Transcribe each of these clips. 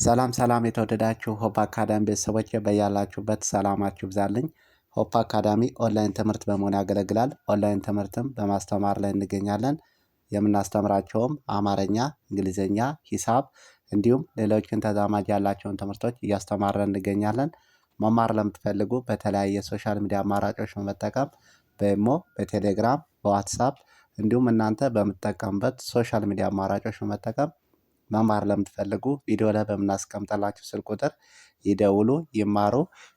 ሰላም ሰላም የተወደዳችሁ ሆፕ አካዳሚ ቤተሰቦች በያላችሁበት ሰላማችሁ ይብዛልኝ። ሆፕ አካዳሚ ኦንላይን ትምህርት በመሆን ያገለግላል። ኦንላይን ትምህርትም በማስተማር ላይ እንገኛለን። የምናስተምራቸውም አማርኛ፣ እንግሊዝኛ፣ ሂሳብ እንዲሁም ሌሎችን ተዛማጅ ያላቸውን ትምህርቶች እያስተማረን እንገኛለን። መማር ለምትፈልጉ በተለያየ ሶሻል ሚዲያ አማራጮች በመጠቀም በኢሞ፣ በቴሌግራም፣ በዋትሳፕ እንዲሁም እናንተ በምትጠቀሙበት ሶሻል ሚዲያ አማራጮች በመጠቀም መማር ለምትፈልጉ ቪዲዮ ላይ በምናስቀምጠላችሁ ስልክ ቁጥር ይደውሉ፣ ይማሩ።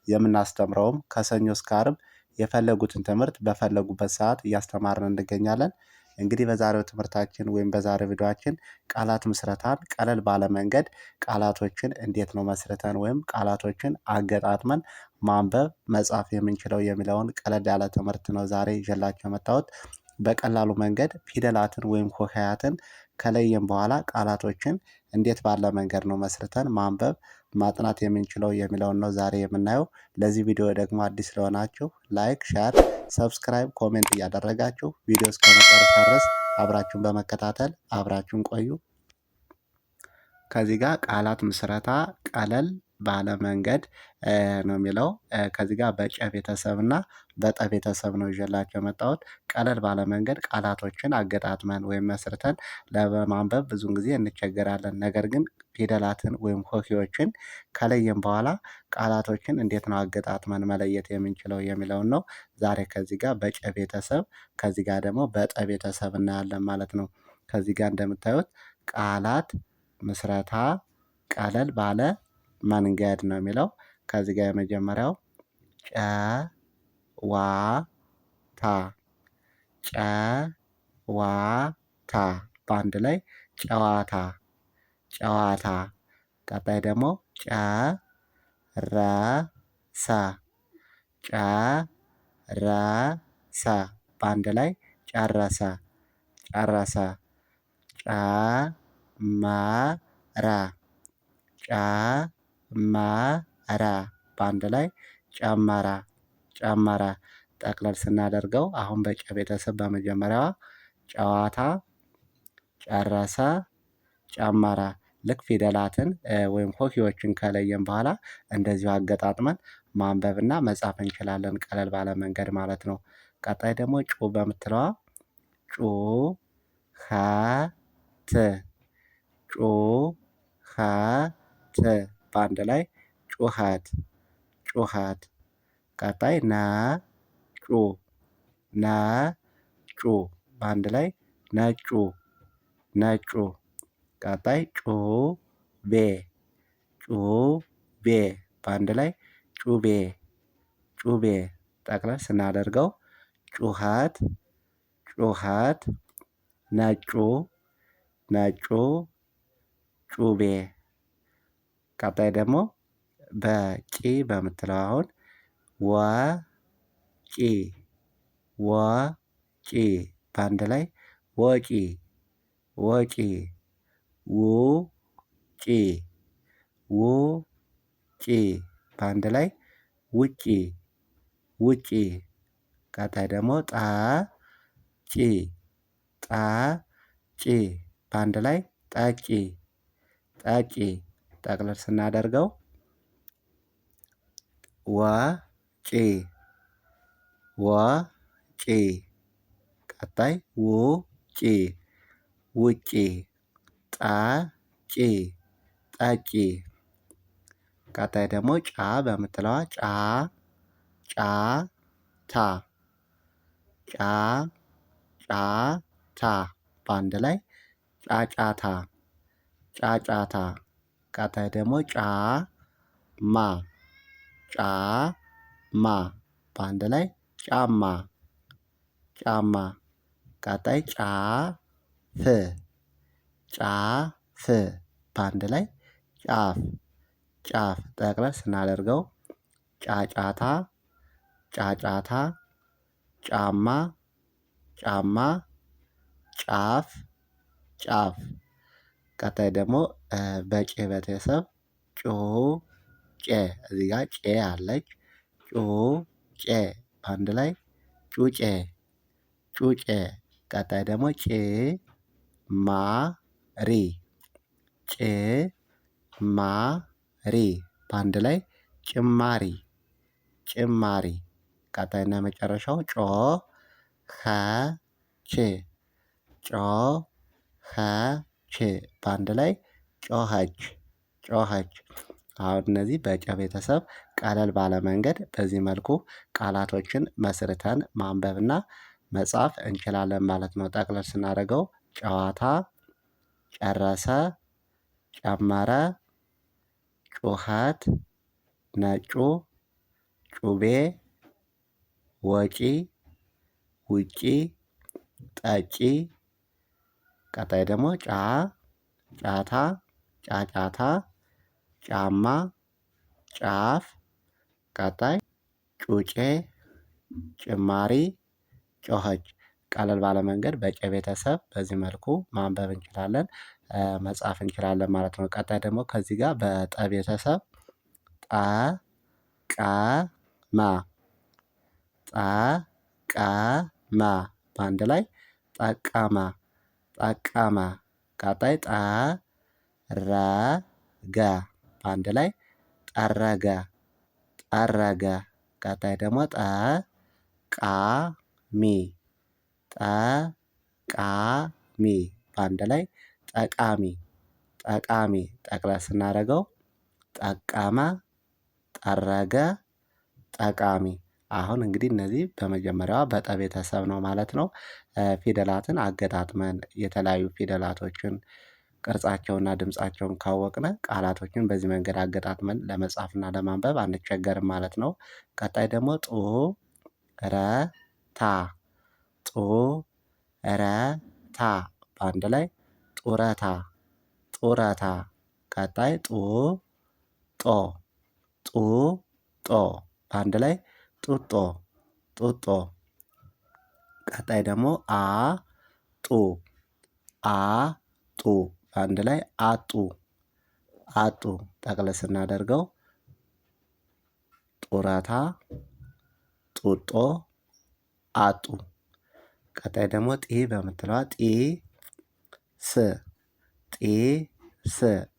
የምናስተምረውም ከሰኞ እስከ ዓርብ የፈለጉትን ትምህርት በፈለጉበት ሰዓት እያስተማርን እንገኛለን። እንግዲህ በዛሬው ትምህርታችን ወይም በዛሬው ቪዲዮአችን ቃላት ምስረታን ቀለል ባለ መንገድ ቃላቶችን እንዴት ነው መስርተን ወይም ቃላቶችን አገጣጥመን ማንበብ መጻፍ የምንችለው የሚለውን ቀለል ያለ ትምህርት ነው ዛሬ ይዤላችሁ የመጣሁት። በቀላሉ መንገድ ፊደላትን ወይም ሆሄያትን ከለየም በኋላ ቃላቶችን እንዴት ባለ መንገድ ነው መስርተን ማንበብ ማጥናት የምንችለው የሚለውን ነው ዛሬ የምናየው። ለዚህ ቪዲዮ ደግሞ አዲስ ስለሆናችሁ ላይክ፣ ሼር፣ ሰብስክራይብ፣ ኮሜንት እያደረጋችሁ ቪዲዮ እስከመጨረሻ ድረስ አብራችሁን በመከታተል አብራችሁን ቆዩ። ከዚህ ጋር ቃላት ምስረታ ቀለል ባለ መንገድ ነው የሚለው። ከዚህ ጋር በጨ ቤተሰብ እና በጠ ቤተሰብ ነው ይዤላችሁ የመጣሁት። ቀለል ባለ መንገድ ቃላቶችን አገጣጥመን ወይም መስርተን ለማንበብ ብዙን ጊዜ እንቸገራለን። ነገር ግን ፊደላትን ወይም ሆሄዎችን ከለየን በኋላ ቃላቶችን እንዴት ነው አገጣጥመን መለየት የምንችለው የሚለውን ነው ዛሬ ከዚህ ጋር በጨ ቤተሰብ ከዚህ ጋር ደግሞ በጠ ቤተሰብ እናያለን ማለት ነው። ከዚህ ጋር እንደምታዩት ቃላት ምስረታ ቀለል ባለ መንገድ ነው የሚለው። ከዚህ ጋር የመጀመሪያው ጨዋታ ጨዋታ በአንድ ላይ ጨዋታ ጨዋታ። ቀጣይ ደግሞ ጨረሰ ጨረሰ በአንድ ላይ ጨረሰ ጨረሰ። ጨመረ ጨመረ በአንድ ላይ ጨመረ ጨመረ። ጠቅለል ስናደርገው አሁን በጨ ቤተሰብ በመጀመሪያዋ ጨዋታ፣ ጨረሰ፣ ጨመረ። ልክ ፊደላትን ወይም ሆሄዎችን ከለየን በኋላ እንደዚሁ አገጣጥመን ማንበብና መጻፍ እንችላለን ቀለል ባለ መንገድ ማለት ነው። ቀጣይ ደግሞ ጩ በምትለዋ ጩኸት ጩኸት በአንድ ላይ ጩኸት ጩኸት። ቀጣይ ነጩ ነጩ በአንድ ላይ ነጩ ነጩ። ቀጣይ ጩቤ ጩቤ በአንድ ላይ ጩቤ ጩቤ። ጠቅለል ስናደርገው ጩኸት ጩኸት ነጩ ነጩ ጩቤ። ቀጣይ ደግሞ በቂ በምትለው አሁን ወቂ ወቂ በአንድ ላይ ወቂ ወቂ። ውጪ ውጪ በአንድ ላይ ውጪ ውጪ። ቀጣይ ደግሞ ጠጪ ጠጪ በአንድ ላይ ጠጪ ጠጪ። ጠቅለል ስናደርገው ወጪ ወጪ። ቀጣይ ውጪ ውጪ። ጠጪ ጠጪ። ቀጣይ ደግሞ ጫ በምትለዋ ጫጫታ ጫጫታ በአንድ ላይ ጫጫታ ጫጫታ። ቀጣይ ደግሞ ጫማ ጫማ በአንድ ላይ ጫማ ጫማ። ቀጣይ ጫፍ ጫፍ በአንድ ላይ ጫፍ ጫፍ። ጠቅለል ስናደርገው ጫጫታ ጫጫታ ጫማ ጫማ ጫፍ ጫፍ። ቀጣይ ደግሞ በጨ ቤተሰብ ጩጬ እዚህ ጋር ጬ አለች ጩጬ በአንድ ላይ ጩጬ ጩጬ። ቀጣይ ደግሞ ጭማሪ ጭማሪ በአንድ ላይ ጭማሪ ጭማሪ። ቀጣይና መጨረሻው ጮኸች ጮኸች በአንድ ላይ ጮኸች ጮኸች። አሁን እነዚህ በጨ ቤተሰብ ቀለል ባለ መንገድ በዚህ መልኩ ቃላቶችን መስርተን ማንበብና መጻፍ እንችላለን ማለት ነው። ጠቅለል ስናደርገው ጨዋታ፣ ጨረሰ፣ ጨመረ፣ ጩኸት፣ ነጩ፣ ጩቤ፣ ወጪ፣ ውጪ፣ ጠጪ። ቀጣይ ደግሞ ጫታ፣ ጫጫታ፣ ጫማ፣ ጫፍ። ቀጣይ ጩጬ፣ ጭማሪ፣ ጮኸች። ቀለል ባለ መንገድ በጨ ቤተሰብ በዚህ መልኩ ማንበብ እንችላለን መጻፍ እንችላለን ማለት ነው። ቀጣይ ደግሞ ከዚህ ጋር በጠ ቤተሰብ ጠቀመ ጠቀመ በአንድ ላይ ጠቀመ ጠቀመ። ቀጣይ ጠረገ በአንድ ላይ ጠረገ ጠረገ። ቀጣይ ደግሞ ጠቃሚ ጠቃሚ በአንድ ላይ ጠቃሚ ጠቃሚ። ጠቅለል ስናደርገው ጠቀመ፣ ጠረገ፣ ጠቃሚ። አሁን እንግዲህ እነዚህ በመጀመሪያዋ በጠ ቤተሰብ ነው ማለት ነው። ፊደላትን አገጣጥመን የተለያዩ ፊደላቶችን ቅርጻቸውና ድምፃቸውን ካወቅን ቃላቶችን በዚህ መንገድ አገጣጥመን ለመጻፍና ለማንበብ አንቸገርም ማለት ነው። ቀጣይ ደግሞ ጡረታ ጡረታ በአንድ ላይ ጡረታ ጡረታ። ቀጣይ ጡጦ በአንድ ላይ ጡጦ ጡጦ። ቀጣይ ደግሞ አጡ በአንድ ላይ አጡ አጡ። ጠቅለል ስናደርገው ጡረታ፣ ጡጦ፣ አጡ። ቀጣይ ደግሞ ጢ በምትለዋ ጢስ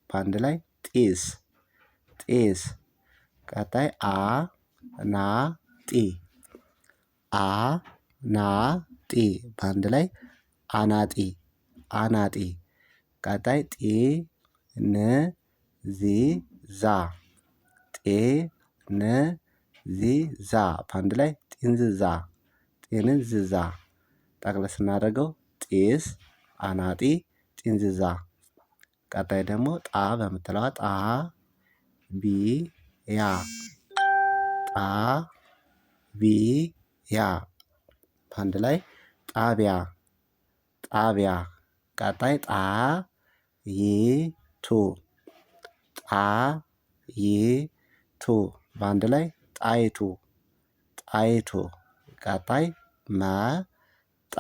በአንድ ላይ ጢስ ጢስ። ቀጣይ አናጢ በአንድ ላይ አናጢ አናጢ። ቀጣይ ጤንዚዛ በአንድ ላይ ጢንዝዛ ጤንዝዛ። ጠቅለል ስናደርገው ጢስ፣ አናጢ፣ ጢንዝዛ። ቀጣይ ደግሞ ጣ በምትለዋ ጣቢያ በአንድ ላይ ጣቢያ ጣቢያ። ቀጣይ ጣይቱ በአንድ ላይ ጣይቱ ጣይቱ። ቀጣይ መጣ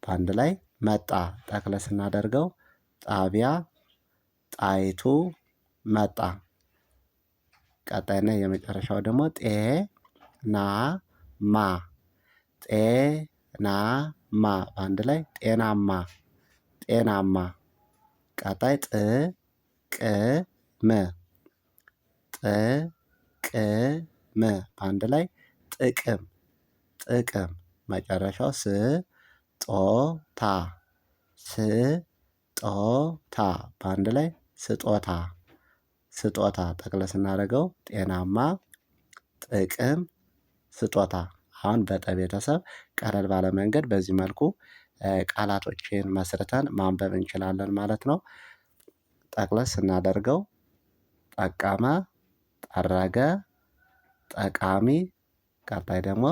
በአንድ ላይ መጣ። ጠቅለል ስናደርገው ጣቢያ፣ ጣይቱ፣ መጣ። ቀጣይና የመጨረሻው ደግሞ ጤናማ በአንድ ላይ ጤናማ ጤናማ። ቀጣይ ጥቅም በአንድ ላይ ጥቅም ጥቅም። መጨረሻው ስጦታ በአንድ ላይ ስጦታ ስጦታ። ጠቅለል ስናደርገው ጤናማ፣ ጥቅም፣ ስጦታ። አሁን በጠ ቤተሰብ ቀለል ባለ መንገድ በዚህ መልኩ ቃላቶችን መስርተን ማንበብ እንችላለን ማለት ነው። ጠቅለል ስናደርገው ጠቀመ፣ ጠረገ፣ ጠቃሚ። ቀጣይ ደግሞ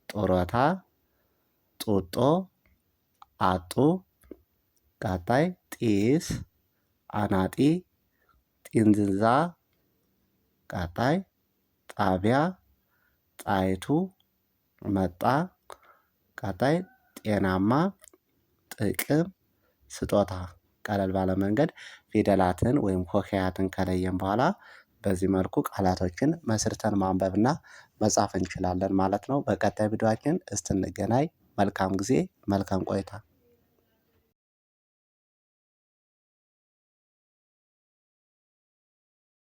ጡረታ፣ ጡጦ፣ አጡ። ቀጣይ ጢስ፣ አናጢ፣ ጢንዝዛ። ቀጣይ ጣቢያ፣ ጣይቱ፣ መጣ። ቀጣይ ጤናማ፣ ጥቅም፣ ስጦታ። ቀለል ባለ መንገድ ፊደላትን ወይም ሆሄያትን ከለየን በኋላ በዚህ መልኩ ቃላቶችን መስርተን ማንበብና መጻፍ እንችላለን ማለት ነው። በቀጣይ ቪዲዮአችን እስክንገናኝ መልካም ጊዜ፣ መልካም ቆይታ